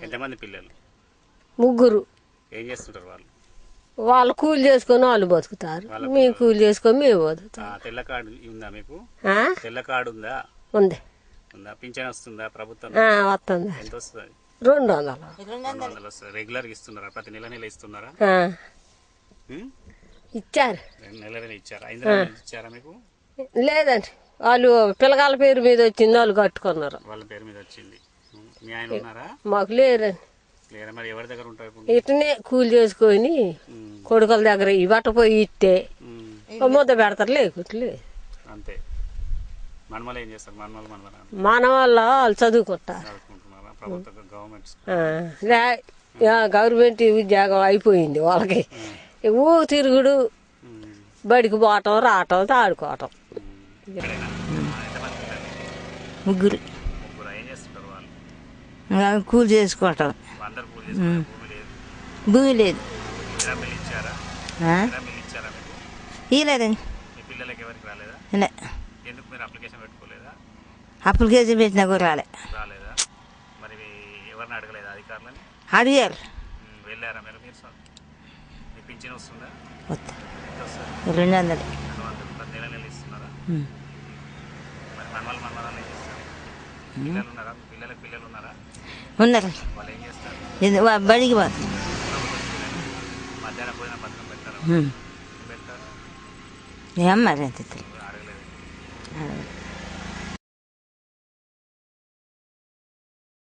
ఎంతమంది పిల్లలు? ముగ్గురు. ఏం చేస్తుంటారు వాళ్ళు? వాళ్ళు కూలి చేసుకొని వాళ్ళు బతుకుతారు, మేము కూలి చేసుకొని మేము బతుకుతాం. తెల్ల కార్డు ఉందా మీకు? తెల్ల కార్డు ఉందా? ఉంది. ఉందా? పింఛన్ వస్తుందా ప్రభుత్వం? వస్తుంది. ఎంత వస్తుంది? 200 వస్తుంది. రెగ్యులర్గా ఇస్తున్నారా? ప్రతి నెల ఇస్తున్నారా? ఇచ్చారు. నెల ఇచ్చారా? 5 ఇచ్చారా మీకు? లేదండి, వాళ్ళు పిల్లగాళ్ళ పేరు మీద వచ్చింది, వాళ్ళు కట్టుకున్నారు. వాళ్ళ పేరు మీద వచ్చింది. మీ ఆయన ఉన్నారా? మాకు లేరండి. లేరా? మరి ఎవరి దగ్గర ఉంటారు? ఇటనే కూలి చేసుకొని కొడుకుల దగ్గర ఇవ్వటపోయి ఇస్తే ముద్ద పెడతారు, లేకుంటే అంతే. మనమలు ఏం చేస్తారు? మన వాళ్ళు చదువుకుంటారు. గవర్నమెంట్ ఉద్యోగం అయిపోయింది వాళ్ళకి. తిరుగుడు, బడికి పోవటం, రావటం, ఆడుకోవటం. ముగ్గురు కూలి చేసుకోవటం. భూమి లేదు. ఇవ్వలేదండి. అప్లికేషన్ పెట్టినా కూడా రాలే. అడిగారు. 200. ఉన్నారు. బడికి పోతారు. ఏం మరి